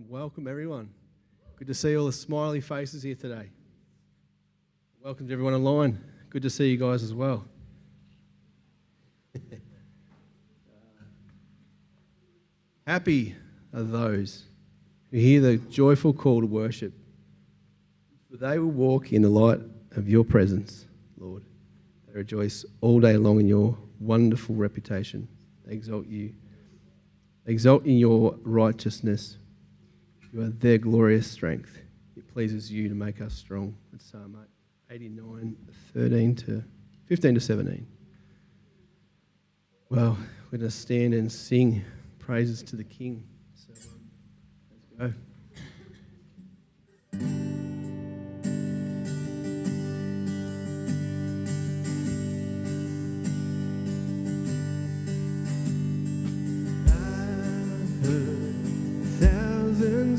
Welcome, everyone. Good to see all the smiley faces here today. Welcome to everyone online. Good to see you guys as well. Happy are those who hear the joyful call to worship, for they will walk in the light of your presence, Lord. They rejoice all day long in your wonderful reputation. They exalt you. They exalt in your righteousness. You are their glorious strength. It pleases you to make us strong. That's Psalm 89, 15 to 17. Well, we're going to stand and sing praises to the King. So let's go.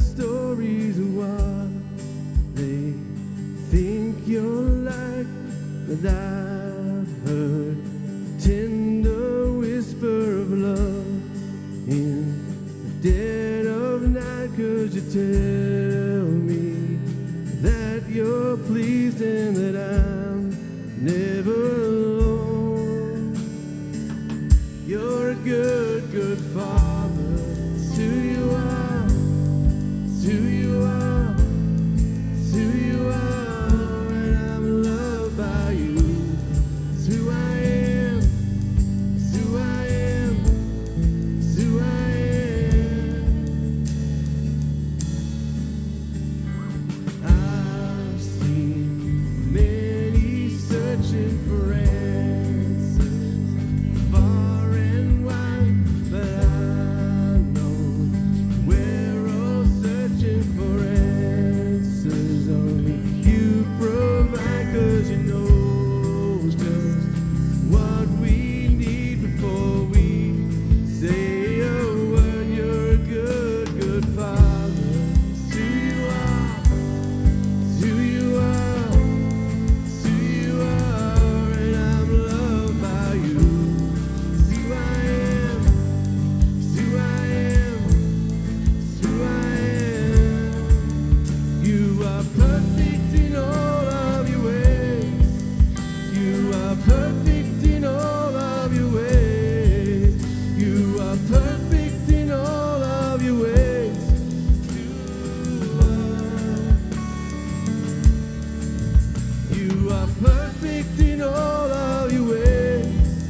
Stories of what they think you're like, but I've heard tender whisper of love in the dead of night, 'cause you tell me that you're pleased and that I'm never alone. You're a good, good Father, it's who you are. It's who you are, it's who you are, and I'm loved by you. It's who I am, it's who I am, it's who I am. I've seen many searching for answers, far and wide, but I know we're all searching for answers. Only you provide, 'cause you know just what we need before we say a word. You're a good, good Father. It's who you are, it's who you are, it's who you are, and I'm loved by you. It's who I am, it's who I am, it's who I am. You are perfect in all of your ways. You are perfect in all of your ways. You are perfect in all of your ways. You are perfect in all of your ways.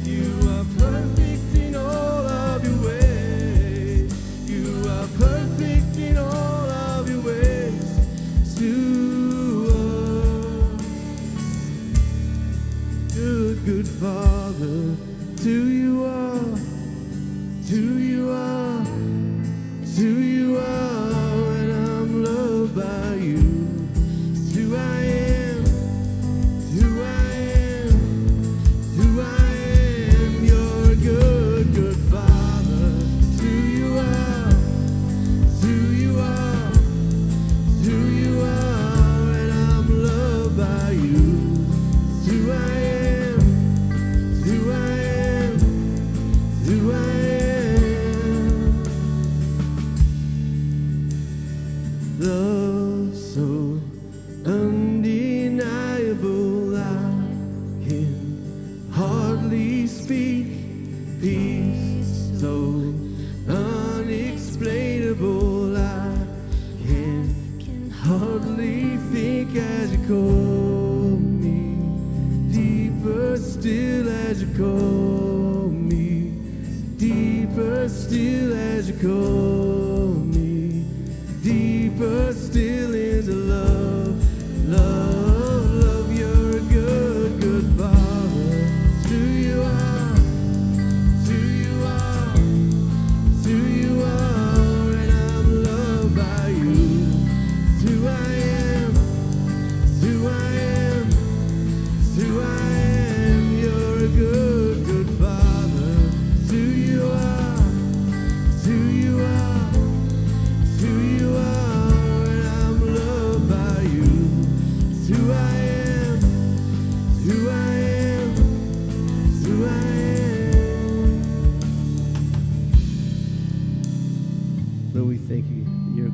You are perfect in all of your ways. You are perfect in all of your ways to us. Good, good Father, to you are, to you are, to you are, and I'm loved by you. It's who I am, it's who I am, it's who I am. You're a good, good Father. It's who you are, it's who you are, it's who you are, and I'm loved by you. It's who I am, it's who I am, it's who I am. Love so undeniable, I can hardly speak. Peace so unexplainable, I can hardly think as you call me. Deeper still as you call me. Deeper still as you call me. Deeper still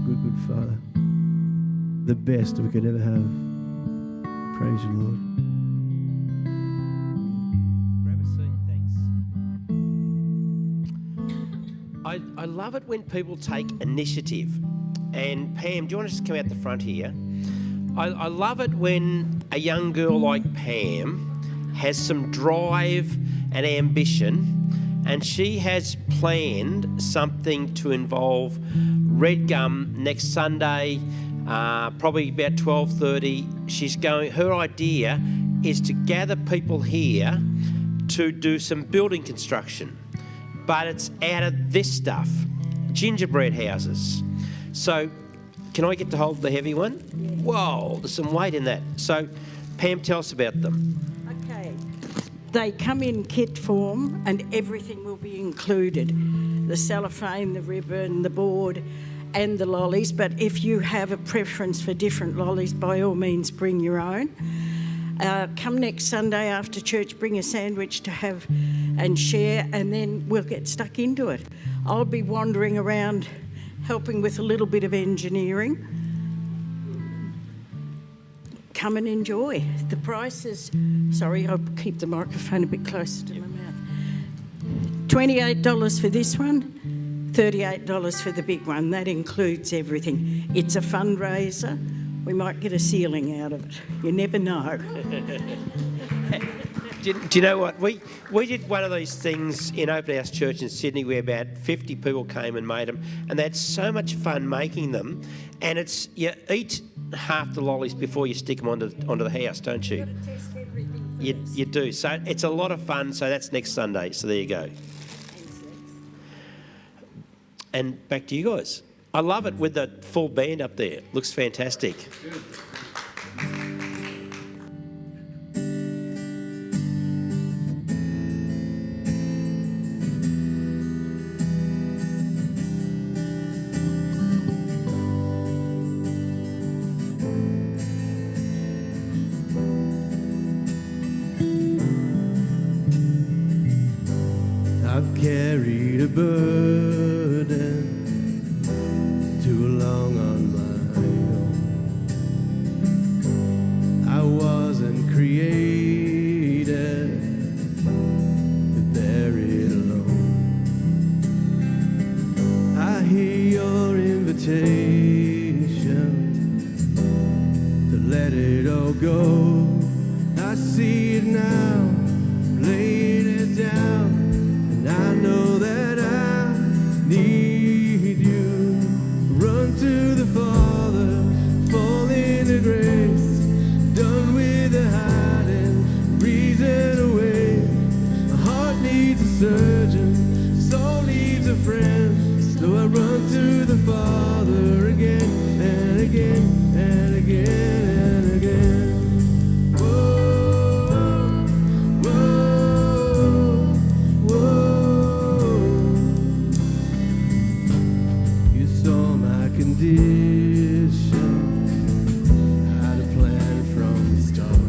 good, good Father. The best we could ever have. Praise you, Lord. Grab a seat, thanks. I love it when people take initiative. And Pam, do you want to just come out the front here? I love it when a young girl like Pam has some drive and ambition, and she has planned something to involve Redgum next Sunday, probably about 12:30. She's going. Her idea is to gather people here to do some building construction, but it's out of this stuff, gingerbread houses. So, can I get to hold the heavy one? Whoa, there's some weight in that. So, Pam, tell us about them. Okay. They come in kit form and everything will be included. The cellophane, the ribbon, the board and the lollies. But if you have a preference for different lollies, by all means bring your own. Come next Sunday after church, bring a sandwich to have and share, and then we'll get stuck into it. I'll be wandering around helping with a little bit of engineering. Come and enjoy. The prices, sorry, I'll keep the microphone a bit closer to my mouth. $28 for this one, $38 for the big one. That includes everything. It's a fundraiser. We might get a ceiling out of it. You never know. Do you know what? We did one of these things in Open House Church in Sydney where about 50 people came and made them, and they had so much fun making them. And it's, you eat half the lollies before you stick them onto the house, don't you? You've got to test everything first. You do. So it's a lot of fun. So that's next Sunday. So there you go. And back to you guys. I love it with the full band up there. Looks fantastic. I've carried a burden too long on my own. I wasn't created to bear it alone. I hear your invitation to let it all go. I see it now, laying it down. I know that I need you. Run to the Father, fall into grace. Done with the hiding, reason away. My heart needs a surgeon, soul needs a friend. So I run to the Father again and again and again and again. Condition, had a plan from the start.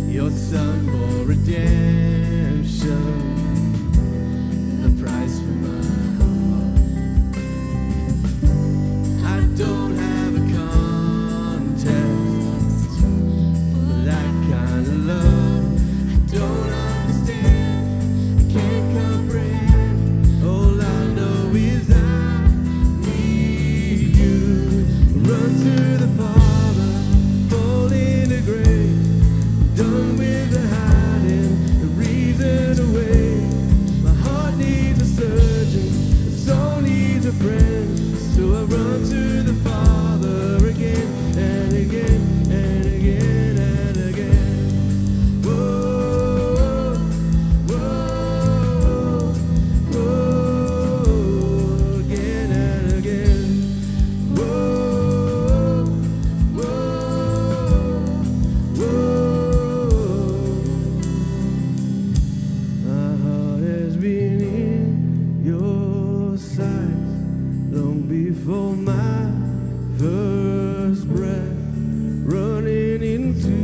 Your son for redemption, the price for my heart. I don't have a contest for that kind of love. I don't understand, I can't comprehend. All I know is run to the Father, fall into grace. Done with the hiding, the reason away. My heart needs a surgeon, the soul needs a friend. So I run to the Father again and again and again and again. Whoa, whoa, whoa, again and again. Whoa. For my first breath, running into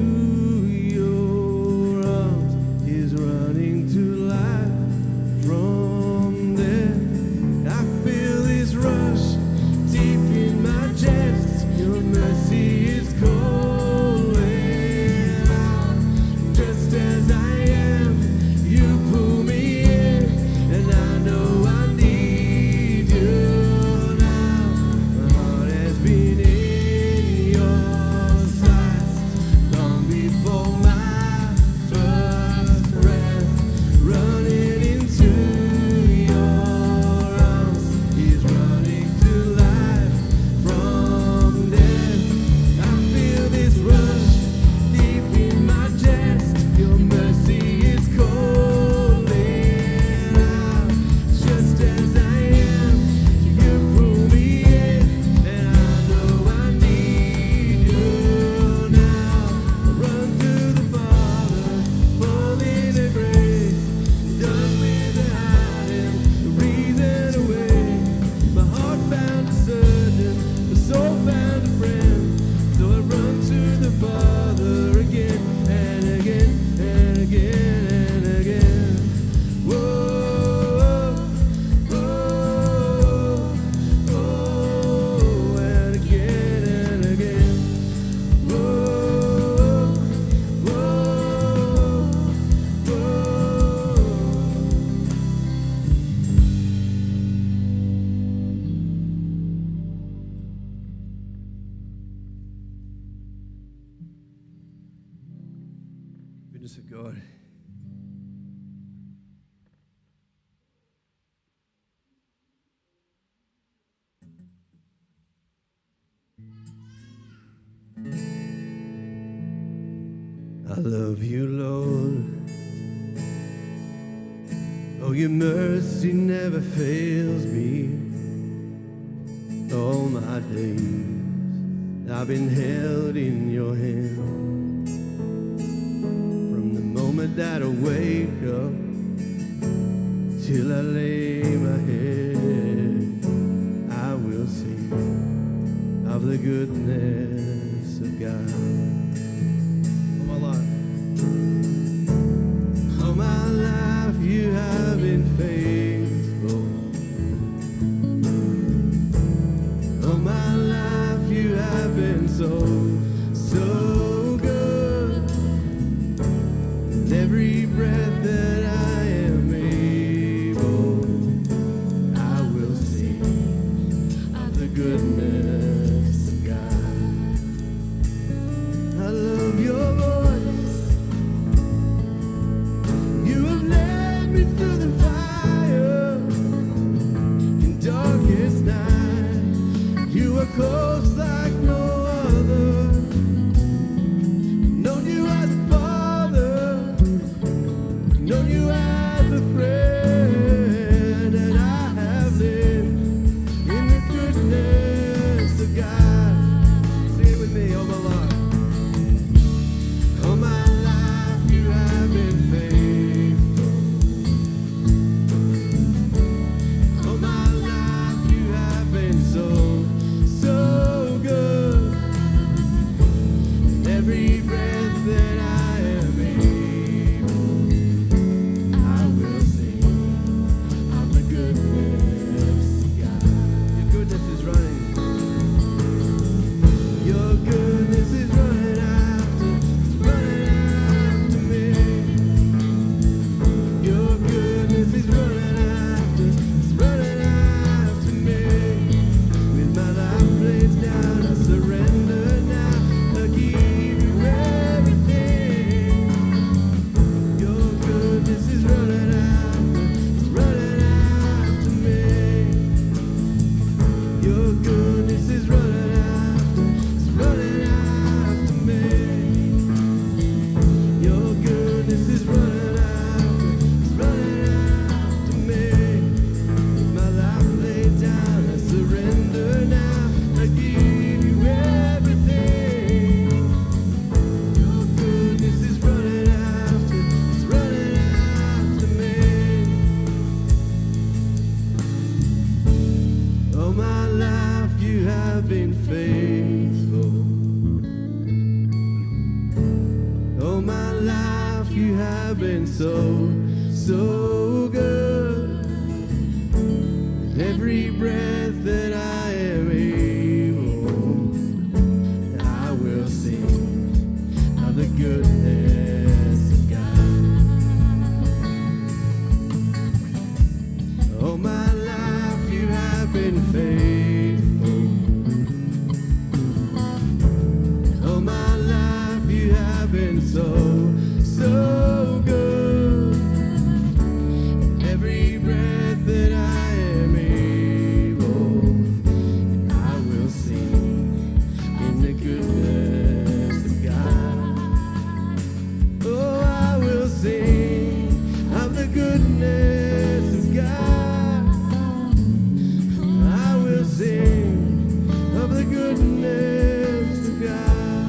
your arms is running to life from there. I feel this rush. goodness of God. I love you, Lord. Oh, your mercy never fails me. All my days I've been held in your hand. From the moment that I wake up till I lay my head, I will sing of the goodness of God. All my life. All my life you have been faithful. All my life you have been so, so good. And every breath that I am able, I will sing of the goodness of God. I love your voice. You have led me through the fire in darkest night. You are close like no other. Known you as a father, known you as a friend, and I have lived in the goodness of God. Sing it with me all my life. All my life you have been faithful. All my life you have been so, so good. And every breath that I am able, I will sing of the goodness of God. Your goodness is running. Your goodness is running after me. Your goodness is running after me. With my life laid down, I surrender now. I give you everything. Your goodness is running after me. Your goodness is running after me. Your goodness is running after me. With my life laid down, I surrender now. I give you everything. Your goodness is running after me. All my life you have been faithful. All my life you have been so, so good. With every breath that I am able, I will sing of the goodness of God. All my life you have been faithful. All my life you have been so, so good. Every breath that I am able, I will sing in the goodness of God. Oh, I will sing of the goodness of God. I will sing of the goodness of God.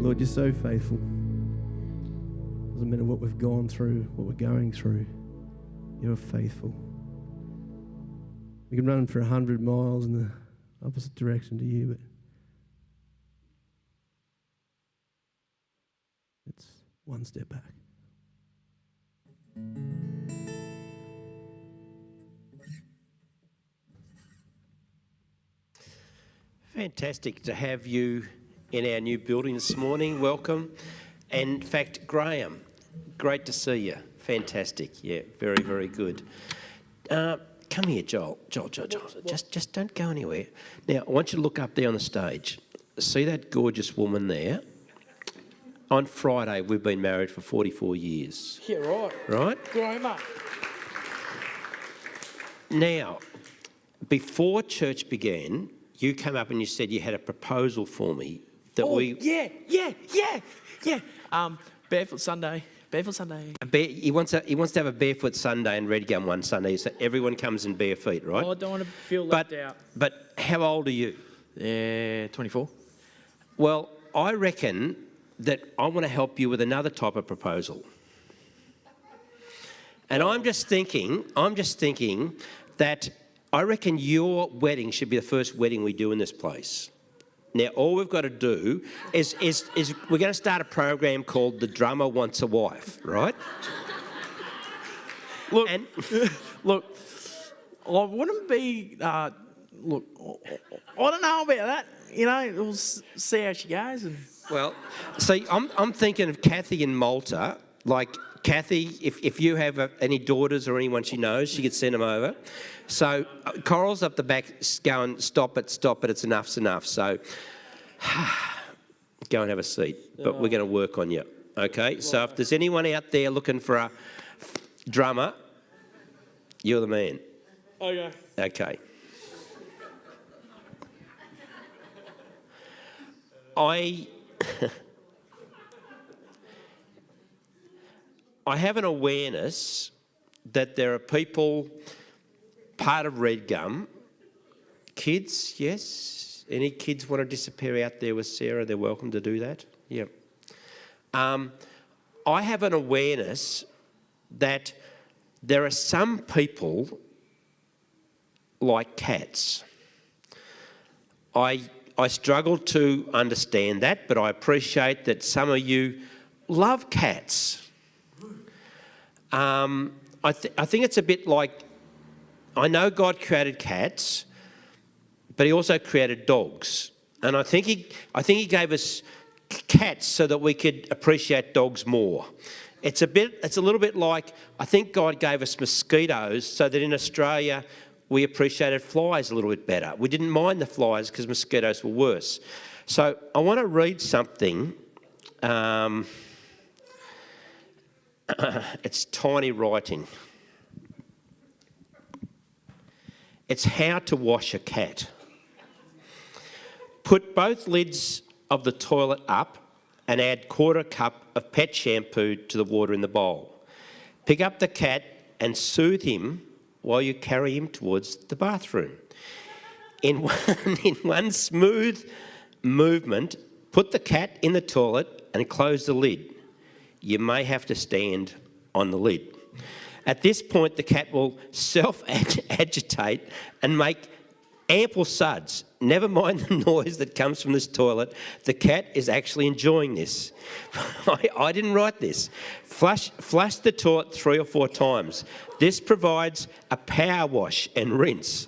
Lord, you're so faithful. Doesn't matter what we've gone through, what we're going through, you're faithful. We can run for 100 miles in the opposite direction to you, but it's one step back. Fantastic to have you in our new building this morning. Welcome. And in fact, Graham, great to see you. Fantastic. Yeah, very, very good. Come here, Joel. Joel. Just don't go anywhere. Now, I want you to look up there on the stage. See that gorgeous woman there? On Friday, we've been married for 44 years. Yeah, right. Right? Growing up. Now, before church began, you came up and you said you had a proposal for me that Yeah. Barefoot Sunday. He wants to have a barefoot Sunday in Redgum one Sunday, so everyone comes in bare feet, right? Oh, I don't want to feel left out. But how old are you? Yeah, 24. Well, I reckon that I want to help you with another type of proposal. And I'm just thinking that I reckon your wedding should be the first wedding we do in this place. Now, all we've got to do is we're going to start a program called The Drummer Wants a Wife, right? Look, And look, I wouldn't be. Look, I don't know about that. You know, we'll see how she goes. And well, see, I'm thinking of Kathy in Malta. Like Kathy, if you have any daughters or anyone she knows, she could send them over. So Coral's up the back going, stop it, it's enough's enough. So go and have a seat. But we're going to work on you, okay? So if there's anyone out there looking for a drummer, you're the man. okay. Okay. I have an awareness that there are people, part of Redgum, kids, yes? Any kids want to disappear out there with Sarah, they're welcome to do that. Yep. I have an awareness that there are some people like cats. I struggle to understand that, but I appreciate that some of you love cats. I think it's a bit like, I know God created cats, but he also created dogs. And I think he gave us cats so that we could appreciate dogs more. It's a little bit like, I think God gave us mosquitoes so that in Australia we appreciated flies a little bit better. We didn't mind the flies because mosquitoes were worse. So I want to read something. It's tiny writing. It's how to wash a cat. Put both lids of the toilet up and add 1/4 cup of pet shampoo to the water in the bowl. Pick up the cat and soothe him while you carry him towards the bathroom. In one smooth movement, put the cat in the toilet and close the lid. You may have to stand on the lid. At this point, the cat will self-agitate and make ample suds. Never mind the noise that comes from this toilet. The cat is actually enjoying this. I didn't write this. Flush the toilet 3 or 4 times. This provides a power wash and rinse.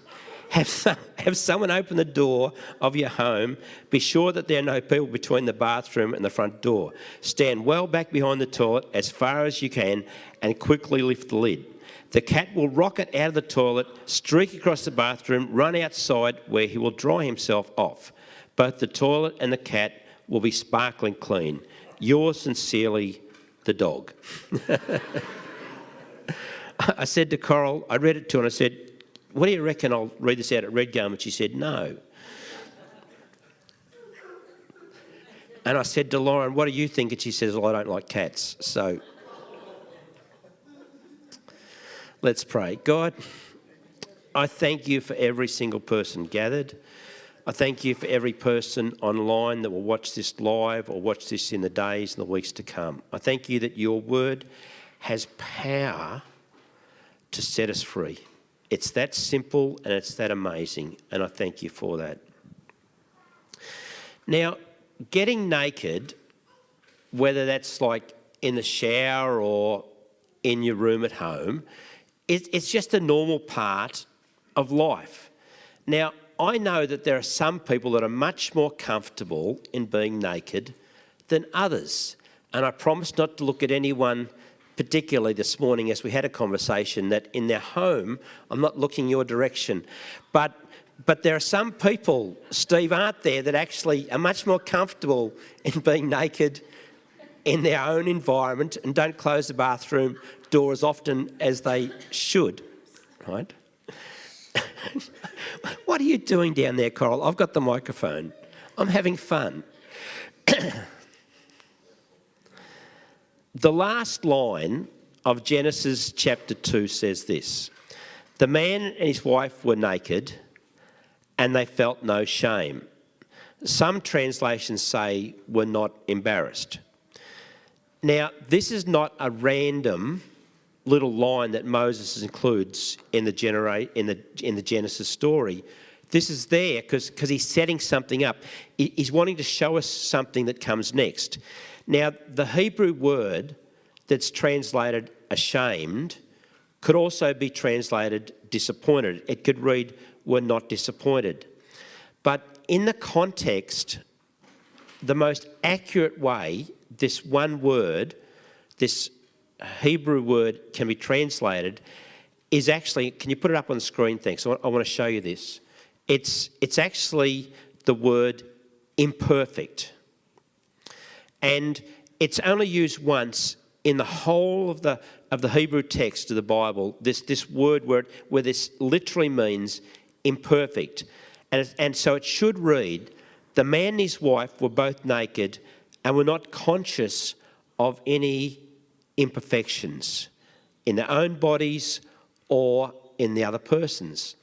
Have someone open the door of your home. Be sure that there are no people between the bathroom and the front door. Stand well back behind the toilet as far as you can and quickly lift the lid. The cat will rocket out of the toilet, streak across the bathroom, run outside where he will dry himself off. Both the toilet and the cat will be sparkling clean. Yours sincerely, the dog. I said to Coral, I read it to her and I said, what do you reckon I'll read this out at Redgum? And she said, no. And I said to Lauren, what do you think? And she says, well, I don't like cats. So let's pray. God, I thank you for every single person gathered. I thank you for every person online that will watch this live or watch this in the days and the weeks to come. I thank you that your word has power to set us free. It's that simple and it's that amazing, and I thank you for that. Now, getting naked, whether that's like in the shower or in your room at home, it's just a normal part of life. Now, I know that there are some people that are much more comfortable in being naked than others, and I promise not to look at anyone particularly this morning as we had a conversation, that in their home, I'm not looking your direction, but there are some people, Steve, aren't there, that actually are much more comfortable in being naked in their own environment and don't close the bathroom door as often as they should, right? What are you doing down there, Coral? I've got the microphone. I'm having fun. The last line of Genesis chapter 2 says this: "The man and his wife were naked and they felt no shame." Some translations say were not embarrassed. Now, this is not a random little line that Moses includes in the Genesis story. This is there because he's setting something up. He's wanting to show us something that comes next. Now, the Hebrew word that's translated ashamed could also be translated disappointed. It could read, "were not disappointed." But in the context, the most accurate way this one word, this Hebrew word can be translated is actually, can you put it up on the screen? Thanks. I want to show you this. It's actually the word imperfect. And it's only used once in the whole of the Hebrew text of the Bible, this word where this literally means imperfect. And so it should read, "The man and his wife were both naked and were not conscious of any imperfections in their own bodies or in the other person's."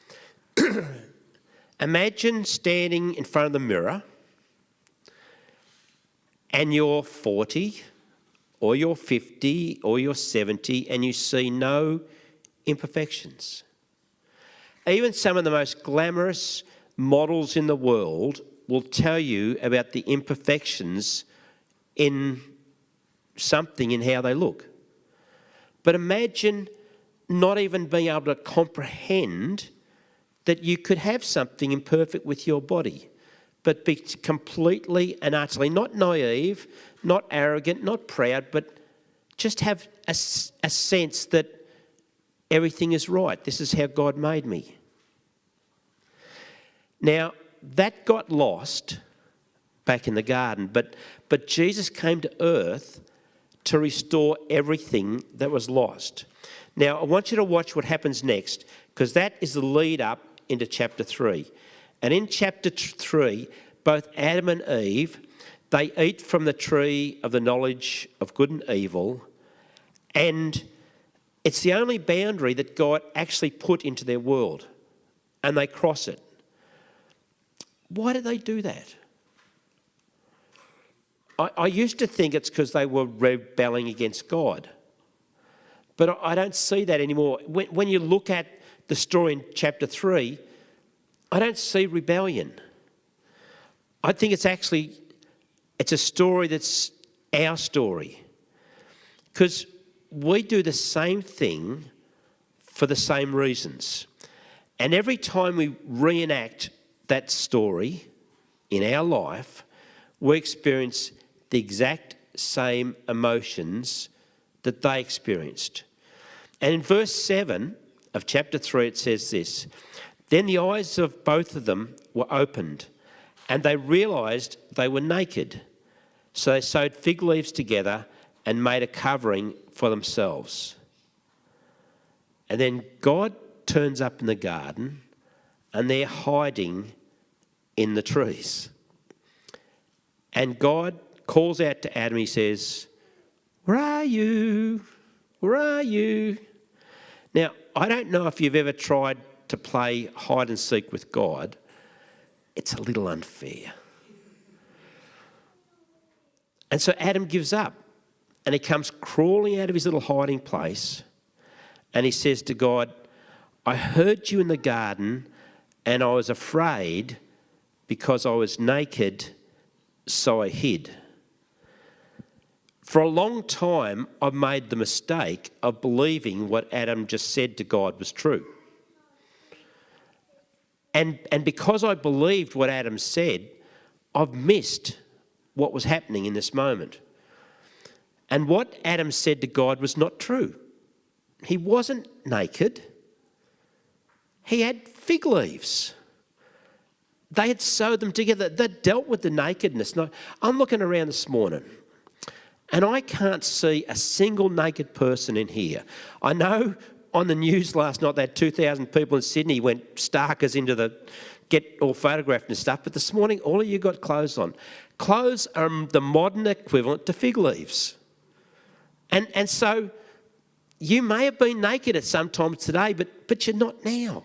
Imagine standing in front of the mirror and you're 40 or you're 50 or you're 70 and you see no imperfections. Even some of the most glamorous models in the world will tell you about the imperfections in something in how they look. But imagine not even being able to comprehend that you could have something imperfect with your body, but be completely and utterly not naive, not arrogant, not proud, but just have a sense that everything is right. This is how God made me. Now, that got lost back in the garden, but Jesus came to earth to restore everything that was lost. Now, I want you to watch what happens next, because that is the lead up into chapter 3. And in chapter 3, both Adam and Eve, they eat from the tree of the knowledge of good and evil, and it's the only boundary that God actually put into their world, and they cross it. Why did they do that? I used to think it's because they were rebelling against God. But I don't see that anymore. When you look at the story in chapter 3, I don't see rebellion. I think it's a story that's our story. Because we do the same thing for the same reasons. And every time we reenact that story in our life, we experience the exact same emotions that they experienced. And in verse 7 of chapter 3, it says this: "Then the eyes of both of them were opened, and they realised they were naked. So they sewed fig leaves together and made a covering for themselves." And then God turns up in the garden, and they're hiding in the trees. And God calls out to Adam, he says, "Where are you? Where are you?" Now, I don't know if you've ever tried to play hide and seek with God. It's a little unfair. And so Adam gives up, and he comes crawling out of his little hiding place, and he says to God, "I heard you in the garden, and I was afraid because I was naked, so I hid." For a long time, I've made the mistake of believing what Adam just said to God was true. And because I believed what Adam said, I've missed what was happening in this moment. And what Adam said to God was not true. He wasn't naked. He had fig leaves. They had sewed them together. They dealt with the nakedness. Now, I'm looking around this morning and I can't see a single naked person in here. I know on the news last night they had 2,000 people in Sydney went starkers into the get all photographed and stuff, but this morning all of you got clothes on. Clothes are the modern equivalent to fig leaves. And so you may have been naked at some times today, but you're not now.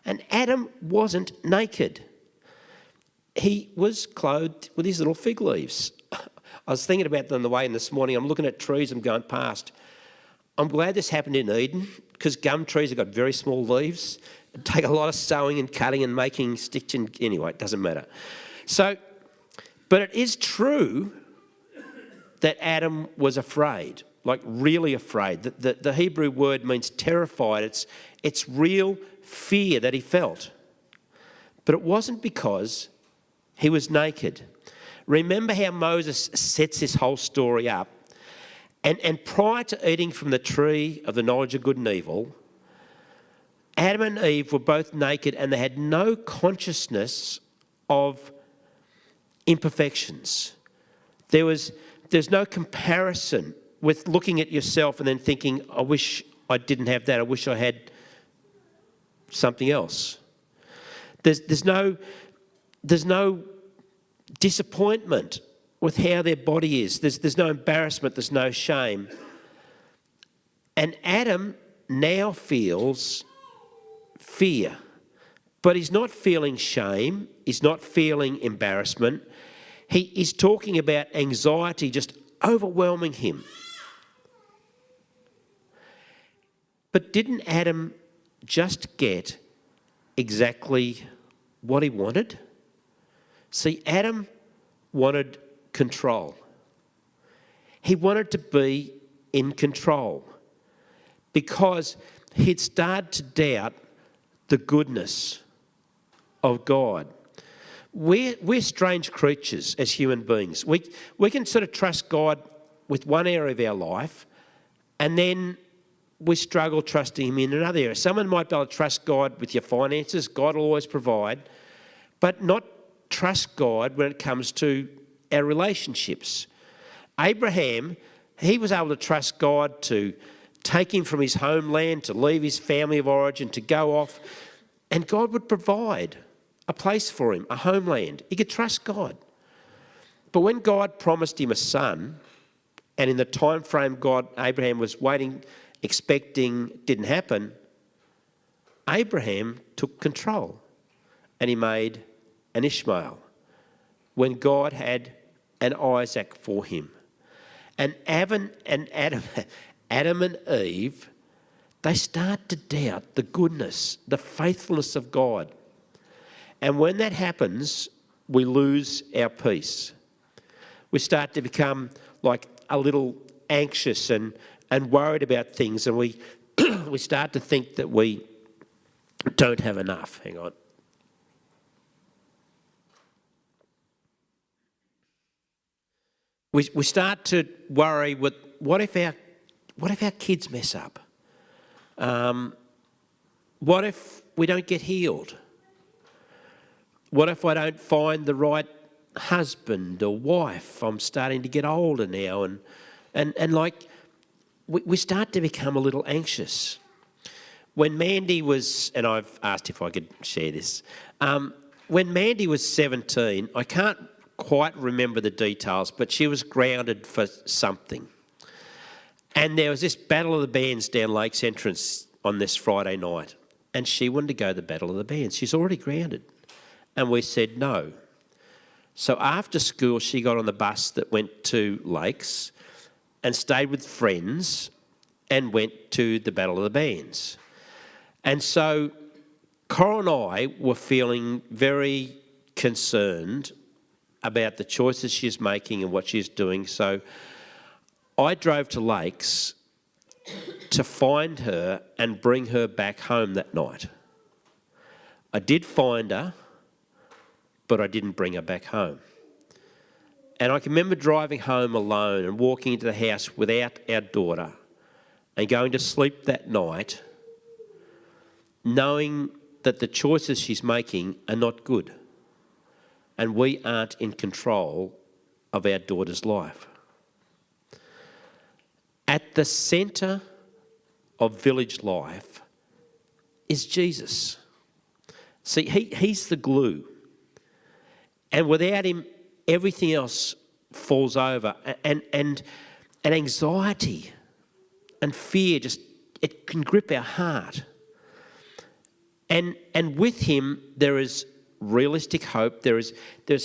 And Adam wasn't naked. He was clothed with his little fig leaves. I was thinking about them on the way in this morning. I'm looking at trees I'm going past. I'm glad this happened in Eden because gum trees have got very small leaves. It take a lot of sewing and cutting and making stitching. Anyway, it doesn't matter. So, but it is true that Adam was afraid, like really afraid. The Hebrew word means terrified. It's real fear that he felt. But it wasn't because he was naked. Remember how Moses sets this whole story up. And prior to eating from the tree of the knowledge of good and evil, Adam and Eve were both naked and they had no consciousness of imperfections. There's no comparison with looking at yourself and then thinking, I wish I didn't have that. I wish I had something else. There's no disappointment with how their body is. There's no embarrassment. There's no shame. And Adam now feels fear, but he's not feeling shame. He's not feeling embarrassment. He is talking about anxiety just overwhelming him. But didn't Adam just get exactly what he wanted? See, Adam wanted control. He wanted to be in control because he'd started to doubt the goodness of God. We're strange creatures as human beings. We can sort of trust God with one area of our life and then we struggle trusting him in another area. Someone might be able to trust God with your finances. God will always provide, but not trust God when it comes to our relationships. Abraham, he was able to trust God to take him from his homeland, to leave his family of origin, to go off, and God would provide a place for him, a homeland. He could trust God. But when God promised him a son, and in the time frame Abraham was waiting, expecting, didn't happen, Abraham took control and he made an Ishmael when God had an Isaac for him. And Adam and Eve, they start to doubt the goodness, the faithfulness of God. And when that happens, we lose our peace. We start to become like a little anxious and worried about things, and we we start to think that we don't have enough. Hang on. We start to worry with what if our kids mess up? What if we don't get healed? What if I don't find the right husband or wife? I'm starting to get older now, and like we start to become a little anxious. When Mandy was, and I've asked if I could share this, when Mandy was 17, I can't quite remember the details, but she was grounded for something. And there was this Battle of the Bands down Lakes Entrance on this Friday night, and she wanted to go to the Battle of the Bands. She's already grounded. And we said no. So after school, she got on the bus that went to Lakes and stayed with friends and went to the Battle of the Bands. And so Coral and I were feeling very concerned about the choices she's making and what she's doing. So I drove to Lakes to find her and bring her back home that night. I did find her, but I didn't bring her back home. And I can remember driving home alone and walking into the house without our daughter and going to sleep that night knowing that the choices she's making are not good and we aren't in control of our daughter's life. At the centre of village life is Jesus. See, he's the glue. And without him, everything else falls over. And anxiety and fear it can grip our heart. And with him, there is realistic hope. There's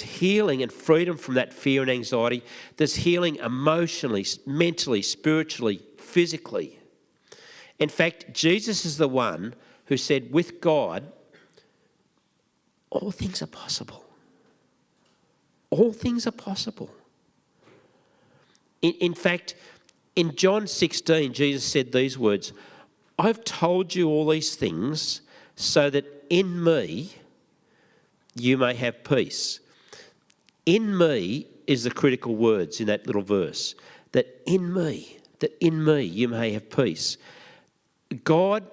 healing and freedom from that fear and anxiety. There's healing emotionally, mentally, spiritually, physically. In fact, Jesus is the one who said, with God, all things are possible. All things are possible. In fact, in John 16, Jesus said these words, I've told you all these things so that in me you may have peace. In me is the critical words in that little verse. That in me you may have peace. God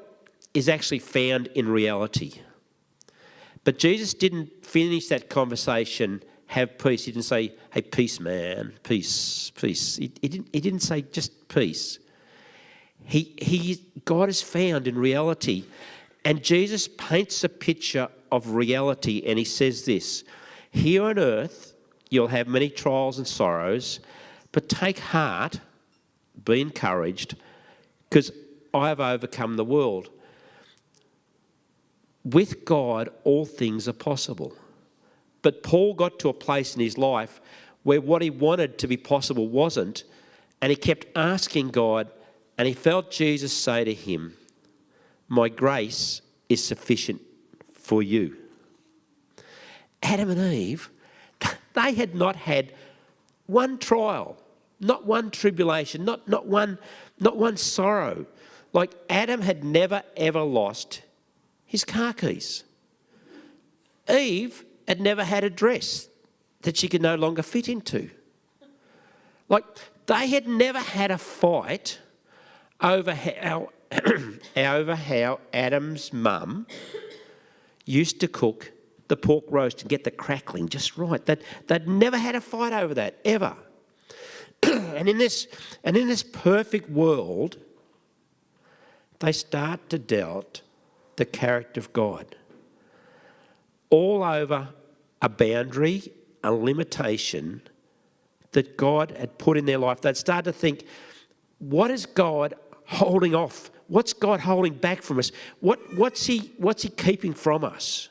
is actually found in reality. But Jesus didn't finish that conversation, have peace. He didn't say, hey, peace, man, peace, peace. He didn't say just peace. God is found in reality. And Jesus paints a picture of reality, and he says this, here on earth you'll have many trials and sorrows, but take heart, be encouraged, because I have overcome the world. With God, all things are possible. But Paul got to a place in his life where what he wanted to be possible wasn't, and he kept asking God, and he felt Jesus say to him, my grace is sufficient for you. Adam and Eve, they had not had one trial, not one tribulation, not one sorrow. Like Adam had never ever lost his car keys. Eve had never had a dress that she could no longer fit into. Like they had never had a fight over how Adam's mum used to cook the pork roast and get the crackling just right. They'd never had a fight over that, ever. and in this perfect world, they start to doubt the character of God. All over a boundary, a limitation that God had put in their life. They'd start to think, what is God holding off? What's God holding back from us? What's he keeping from us?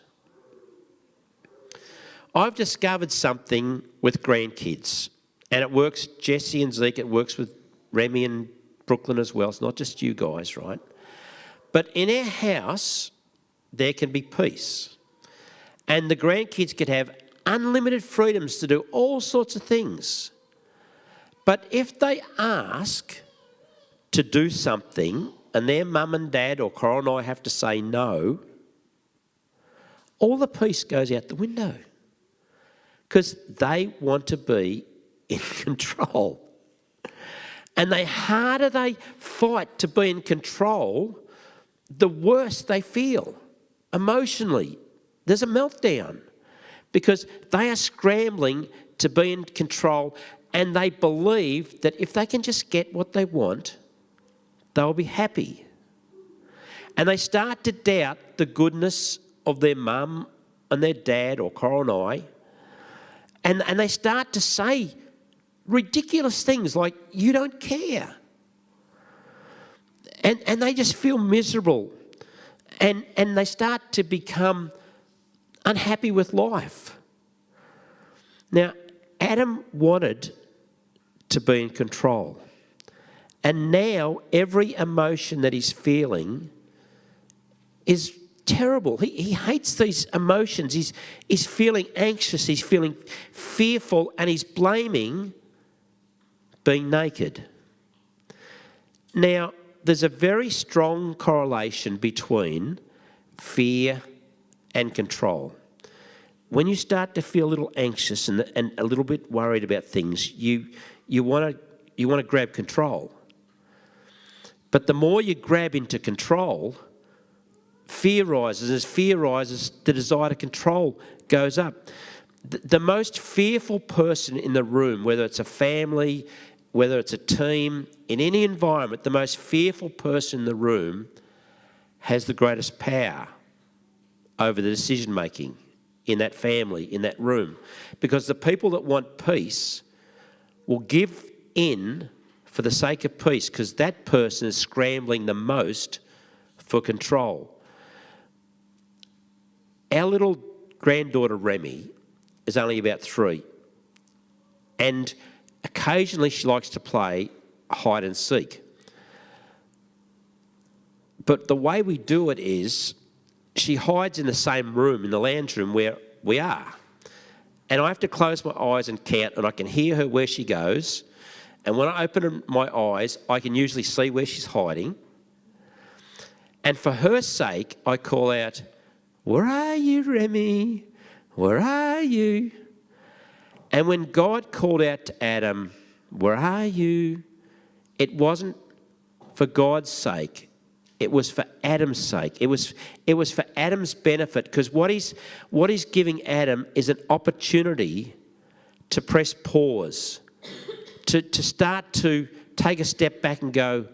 I've discovered something with grandkids, and it works, Jesse and Zeke, it works with Remy and Brooklyn as well. It's not just you guys, right? But in our house, there can be peace. And the grandkids could have unlimited freedoms to do all sorts of things. But if they ask to do something and their mum and dad or Coral and I have to say no, all the peace goes out the window because they want to be in control. And the harder they fight to be in control, the worse they feel emotionally. There's a meltdown because they are scrambling to be in control, and they believe that if they can just get what they want, they'll be happy. And they start to doubt the goodness of their mum and their dad or Coral and I. And they start to say ridiculous things like, you don't care. And they just feel miserable. And they start to become unhappy with life. Now, Adam wanted to be in control. And now every emotion that he's feeling is terrible. He hates these emotions. He's feeling anxious, he's feeling fearful, and he's blaming being naked. Now, there's a very strong correlation between fear and control. when you start to feel a little anxious and a little bit worried about things, you want to grab control. But the more you grab into control, fear rises. As fear rises, the desire to control goes up. The most fearful person in the room, whether it's a family, whether it's a team, in any environment, the most fearful person in the room has the greatest power over the decision making in that family, in that room. Because the people that want peace will give in for the sake of peace, because that person is scrambling the most for control. Our little granddaughter Remy is only about 3, and occasionally she likes to play hide and seek. But the way we do it is she hides in the same room, in the lounge room where we are. And I have to close my eyes and count, and I can hear her where she goes. And when I open my eyes, I can usually see where she's hiding. And for her sake, I call out, "Where are you, Remy? Where are you?" And when God called out to Adam, "Where are you?" it wasn't for God's sake. It was for Adam's sake. It was for Adam's benefit, because what he's giving Adam is an opportunity to press pause, to start to take a step back and go,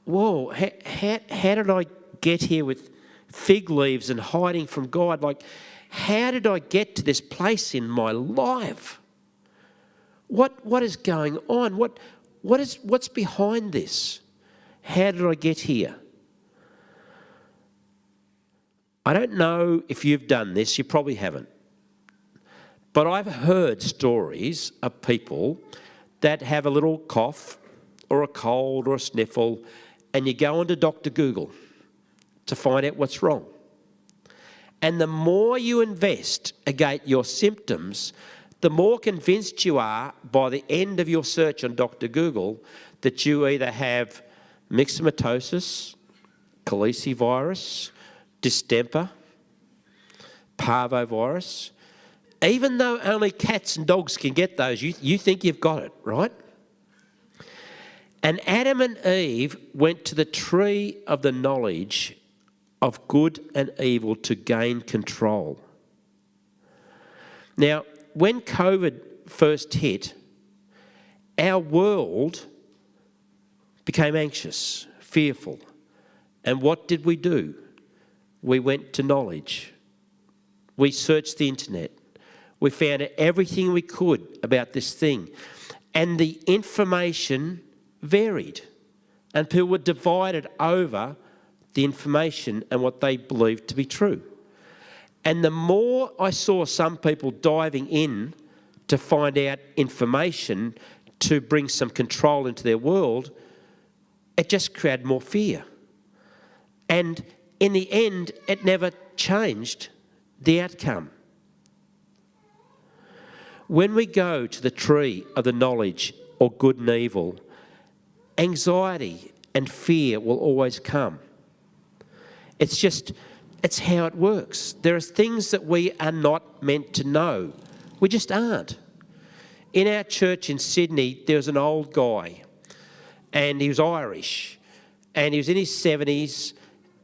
"Whoa, how did I get here with fig leaves and hiding from God? Like, how did I get to this place in my life? What is going on? What's behind this? How did I get here?" I don't know if you've done this, you probably haven't. But I've heard stories of people that have a little cough or a cold or a sniffle, and you go onto Dr. Google to find out what's wrong. And the more you investigate your symptoms, the more convinced you are by the end of your search on Dr. Google that you either have myxomatosis, calicivirus, distemper, parvovirus. Even though only cats and dogs can get those, you think you've got it, right? And Adam and Eve went to the tree of the knowledge of good and evil to gain control. Now, when COVID first hit, our world became anxious, fearful. And what did we do? We went to knowledge. We searched the internet. We found everything we could about this thing. And the information varied. And people were divided over the information and what they believed to be true. And the more I saw some people diving in to find out information to bring some control into their world, it just created more fear. And in the end, it never changed the outcome. When we go to the tree of the knowledge of good and evil, anxiety and fear will always come. It's how it works. There are things that we are not meant to know. We just aren't. In our church in Sydney, there was an old guy, and he was Irish, and he was in his 70s,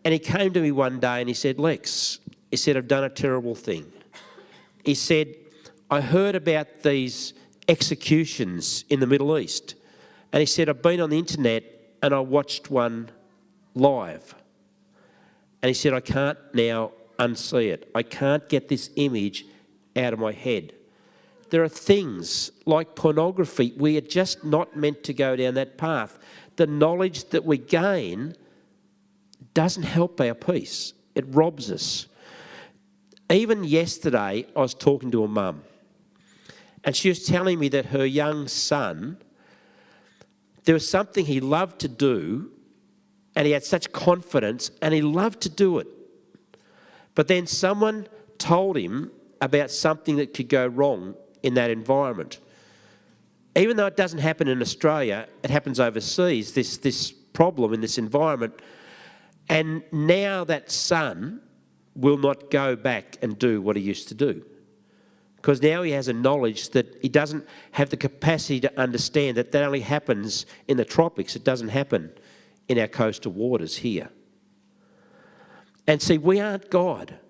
and he came to me one day and he said, "Lex," he said, "I've done a terrible thing." He said, "I heard about these executions in the Middle East." And he said, "I've been on the internet and I watched one live." And he said, "I can't now unsee it. I can't get this image out of my head." There are things like pornography, we are just not meant to go down that path. The knowledge that we gain doesn't help our peace. It robs us. Even yesterday, I was talking to a mum, and she was telling me that her young son, there was something he loved to do, and he had such confidence, and he loved to do it. But then someone told him about something that could go wrong in that environment. Even though it doesn't happen in Australia, it happens overseas, this problem in this environment. And now that son will not go back and do what he used to do. because now he has a knowledge that he doesn't have the capacity to understand that only happens in the tropics. It doesn't happen in our coastal waters here. And see, we aren't God.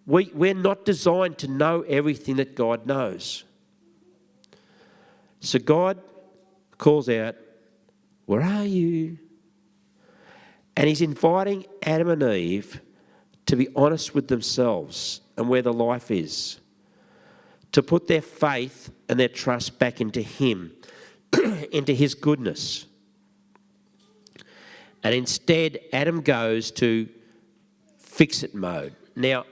We're not designed to know everything that God knows. So God calls out, "Where are you?" And he's inviting Adam and Eve to be honest with themselves and where the life is, to put their faith and their trust back into him, into his goodness. And instead, Adam goes to fix-it mode. Now,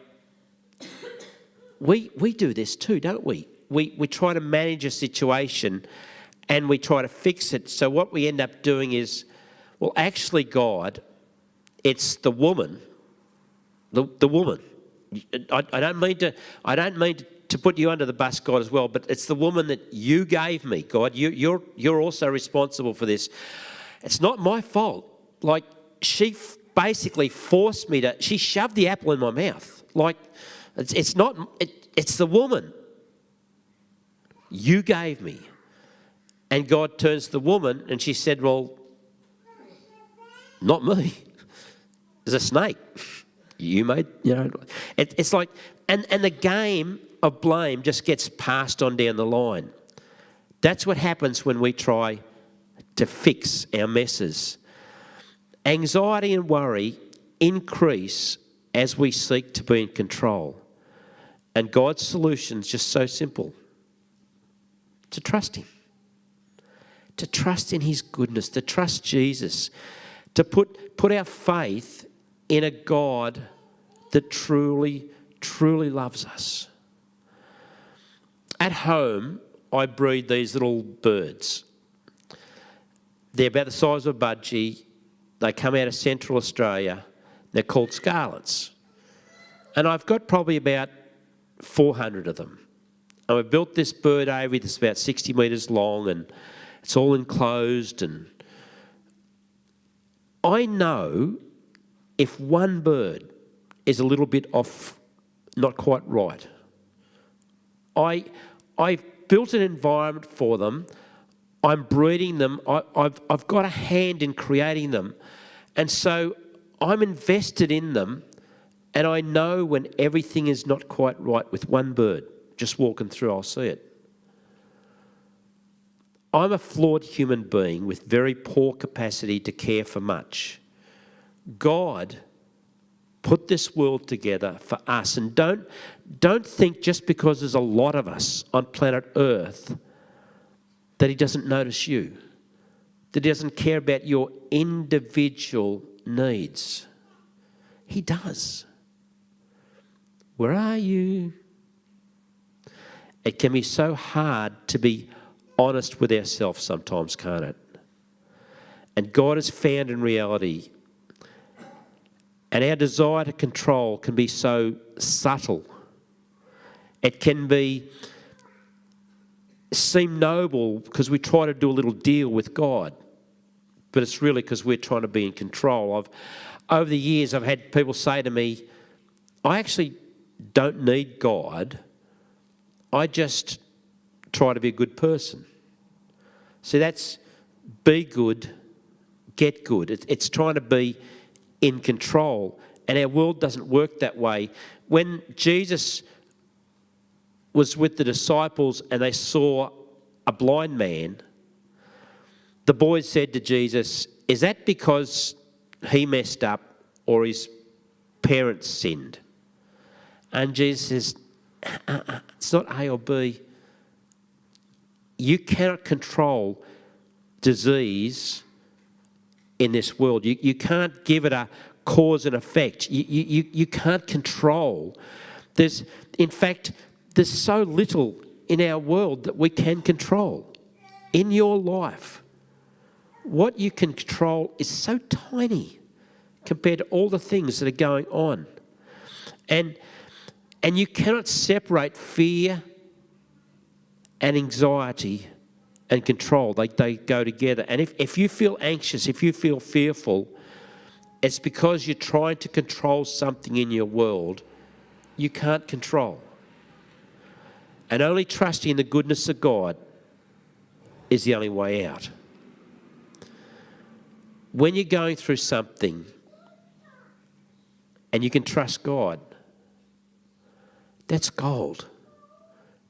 we do this too, don't we? We try to manage a situation and we try to fix it. So what we end up doing is, well, actually, God, it's the woman. The woman. I don't mean to put you under the bus, God, as well, but it's the woman that you gave me, God. You're also responsible for this. It's not my fault. Like, she basically forced me to. She shoved the apple in my mouth. Like, it's not. It's the woman you gave me. And God turns to the woman and she said, "Well, not me. There's a snake. You made, It's like, and the game of blame just gets passed on down the line. That's what happens when we try to fix our messes. Anxiety and worry increase as we seek to be in control. And God's solution is just so simple. To trust him. To trust in his goodness. To trust Jesus. To put our faith in a God that truly, truly loves us. At home, I breed these little birds. They're about the size of a budgie. They come out of Central Australia. They're called scarlets. And I've got probably about 400 of them. And we've built this bird aviary that's about 60 metres long and it's all enclosed. And I know if one bird is a little bit off, not quite right, I've built an environment for them. I'm breeding them. I've got a hand in creating them. And so I'm invested in them, and I know when everything is not quite right with one bird. Just walking through, I'll see it. I'm a flawed human being with very poor capacity to care for much. God put this world together for us, and don't think just because there's a lot of us on planet Earth that he doesn't notice you, that he doesn't care about your individual needs. He does. Where are you? It can be so hard to be honest with ourselves sometimes, can't it? And God is found in reality. And our desire to control can be so subtle. It can seem noble because we try to do a little deal with God. But it's really because we're trying to be in control. Over the years, I've had people say to me, I actually don't need God. I just try to be a good person. See, that's be good, get good. It's trying to be in control. And our world doesn't work that way. When Jesus was with the disciples and they saw a blind man, the boys said to Jesus, is that because he messed up or his parents sinned? And Jesus says, it's not A or B. You cannot control disease in this world. You can't give it a cause and effect. You can't control. In fact, there's so little in our world that we can control. In your life, what you can control is so tiny compared to all the things that are going on. And you cannot separate fear and anxiety and control. They go together. And if you feel anxious, if you feel fearful, it's because you're trying to control something in your world you can't control. And only trusting in the goodness of God is the only way out. When you're going through something and you can trust God, that's gold.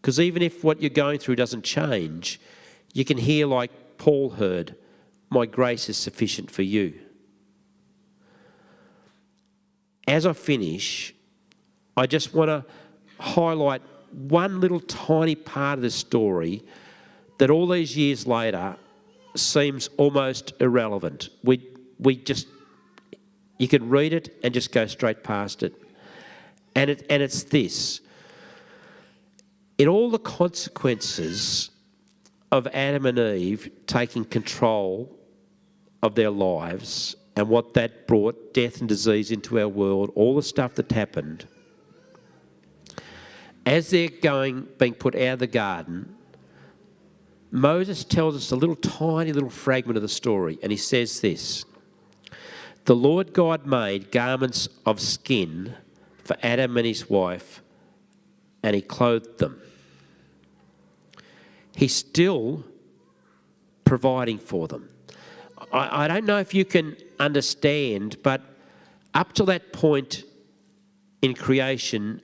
Because even if what you're going through doesn't change, you can hear like Paul heard, my grace is sufficient for you. As I finish, I just want to highlight one little tiny part of the story that all these years later seems almost irrelevant. We just, you can read it and just go straight past it. And it's this. In all the consequences of Adam and Eve taking control of their lives and what that brought, death and disease into our world, all the stuff that happened, as they're being put out of the garden, Moses tells us a little tiny little fragment of the story, and he says this: the Lord God made garments of skin for Adam and his wife, and he clothed them. He's still providing for them. I don't know if you can understand, but up to that point in creation,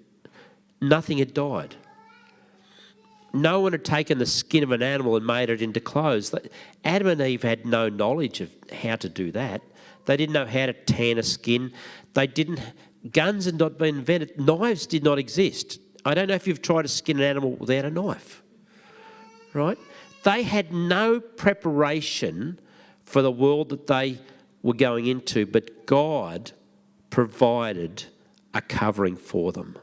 nothing had died. No one had taken the skin of an animal and made it into clothes. Adam and Eve had no knowledge of how to do that. They didn't know how to tan a skin. Guns had not been invented. Knives did not exist. I don't know if you've tried to skin an animal without a knife, right? They had no preparation for the world that they were going into, but God provided a covering for them.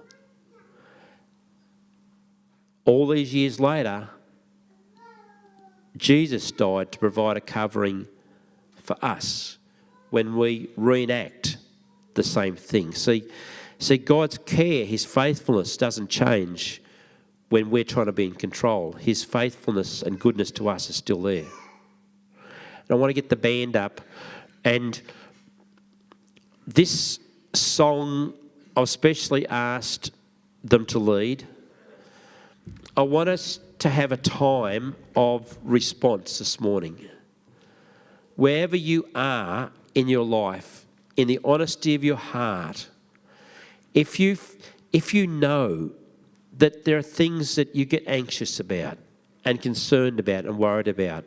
All these years later, Jesus died to provide a covering for us when we reenact the same thing. See, God's care, his faithfulness doesn't change when we're trying to be in control. His faithfulness and goodness to us is still there. And I want to get the band up. And this song, I've especially asked them to lead. I want us to have a time of response this morning. Wherever you are in your life, in the honesty of your heart, if you know that there are things that you get anxious about and concerned about and worried about,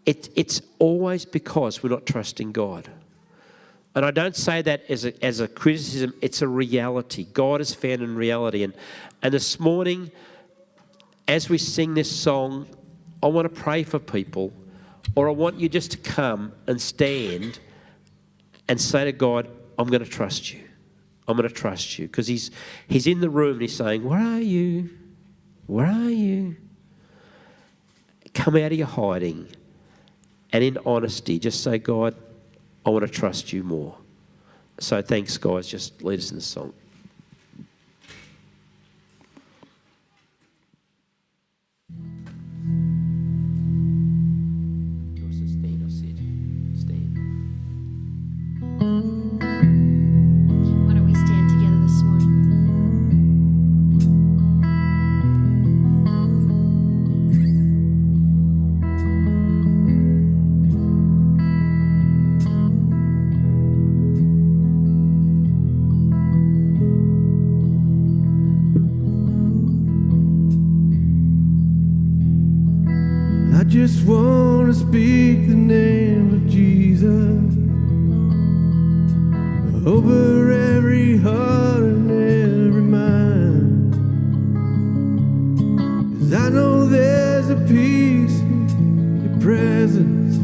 it's always because we're not trusting God. And I don't say that as a criticism, it's a reality. God is found in reality. And this morning, as we sing this song, I want to pray for people, or I want you just to come and stand and say to God, I'm going to trust you. I'm going to trust you. Because he's in the room and he's saying, where are you? Where are you? Come out of your hiding and in honesty, just say, God, I want to trust you more. So thanks, guys. Just lead us in the song. Why don't we stand together this morning? I just want to speak the name of Jesus over every heart and every mind. 'Cause I know there's a peace in your presence.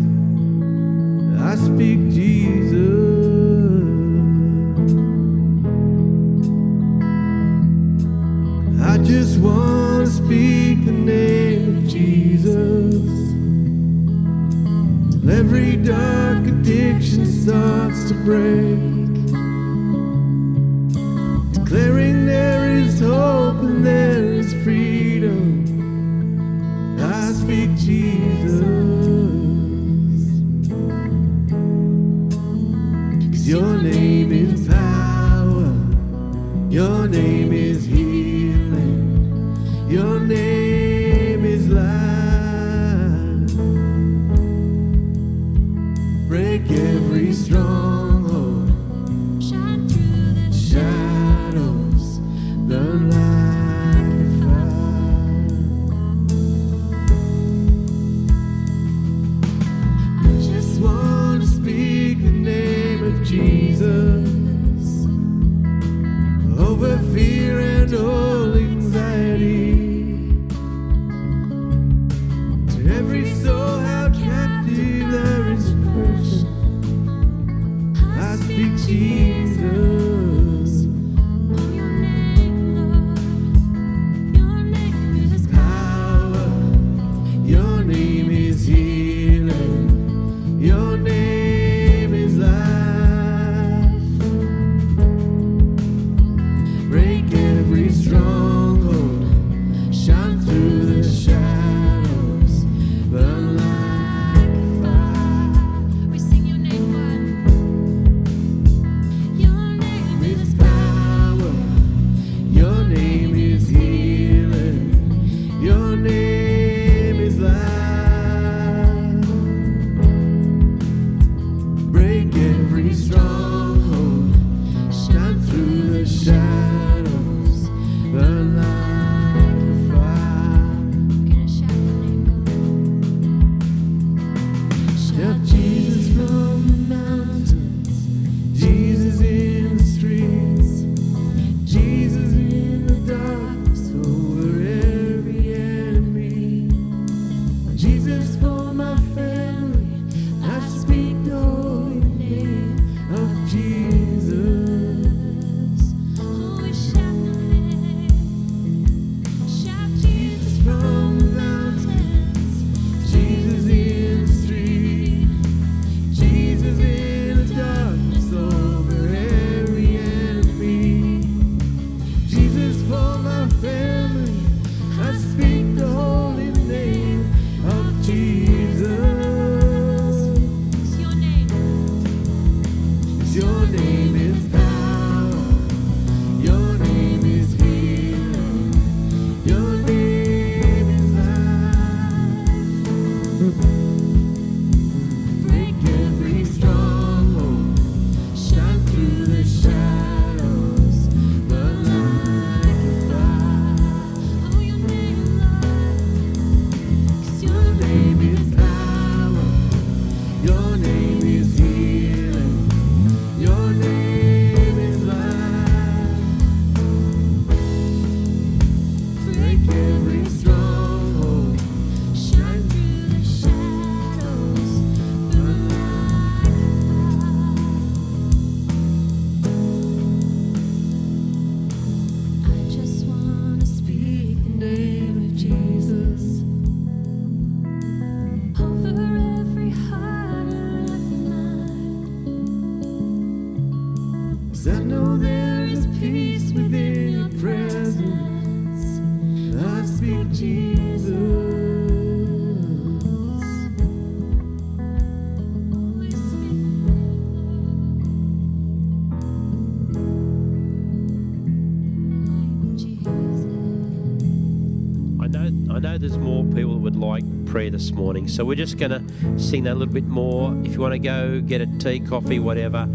I speak Jesus. I just want to speak the name of Jesus. Till every dark addiction starts to break. Declaring there is hope and there is freedom. I speak Jesus. 'Cause your name is power. Your name is healing. Your Jesus over fear and all anxiety. To every soul held captive there is person. I speak Jesus. Your name is healing. Your name is life. Break every stronghold. Shine through the shadows. Burn like a fire. We sing your name, God. Your name Is power. Your name is healing. Your name is life. Break every stronghold. Shine through the shadows. Burn like a fire. gonna shout your name, God. Shout Jesus from the mountains, Jesus in the streets, Jesus in the darkness over every enemy, Jesus for my family. I speak the holy name of Jesus. Oh, we shout your name. Shout Jesus From the mountains, Jesus in the street, Jesus in the darkness over every enemy, Jesus for my family. I speak the holy name of Jesus. It's your name. Your name is power. Your name is healing. Your name is life. Break every stronghold. Shine through the shadows. Burn like a fire. Oh, your name, Lord. 'Cause Your name is power. Your name is healing. Your name is life. Break every stronghold. shine through the shadows. Burn like a fire. I just wanna speak the name of Jesus over every heart and every mind. 'Cause I know there is peace within your presence. I speak Jesus. We speak Jesus. I know there's more people that would like prayer this morning, so we're just going to sing that a little bit more. If you want to go get a tea, coffee, whatever,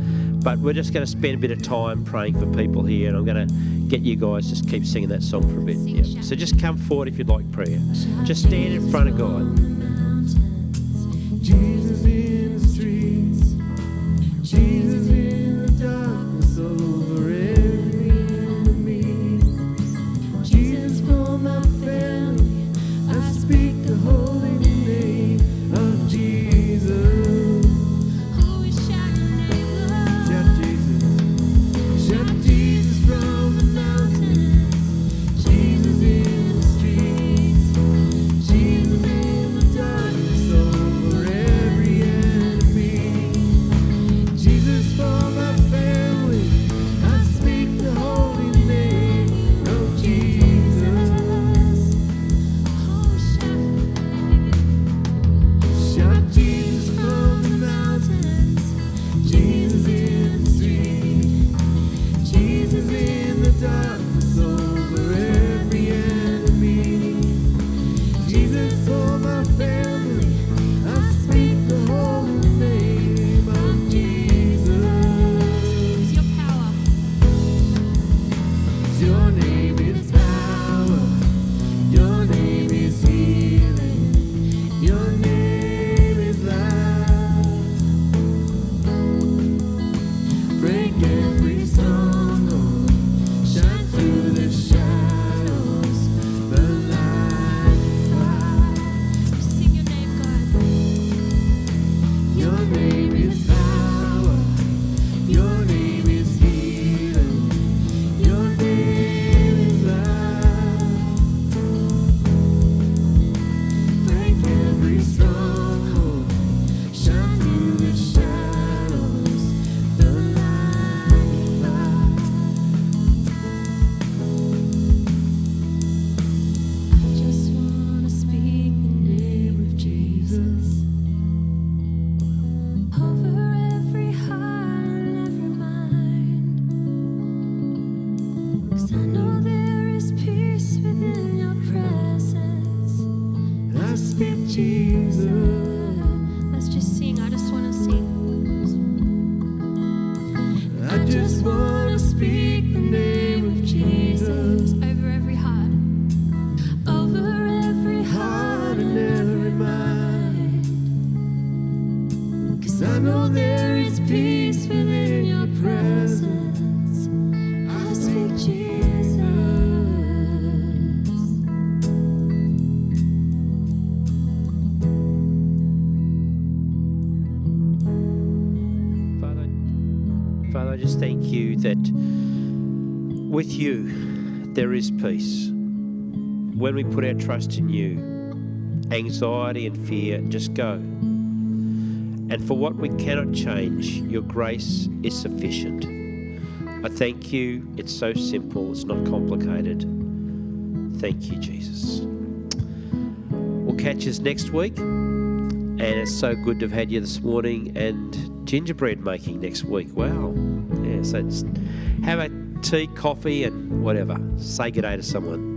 but we're just going to spend a bit of time praying for people here, and I'm going to get you guys just keep singing that song for a bit. Sing, Yeah. shout. So just come forward if you'd like prayer. Just stand in front of God. Jesus in the streets, Jesus in the darkness over every enemy, Jesus for my family. I speak the holy name of Jesus. Oh, we shout your name, Lord. Shout Jesus, shout Jesus from the mountains, Jesus in the streets, Jesus in the 'Cause I know there is peace within your presence. I speak Jesus. Father, I just thank you that with you there is peace. When we put our trust in you, anxiety and fear just go. And for what we cannot change, your grace is sufficient. I thank you. It's so simple. It's not complicated. Thank you, Jesus. We'll catch us next week. And it's so good to have had you this morning, and gingerbread making next week. Wow. Yeah, so just have a tea, coffee, and whatever. Say good day to someone.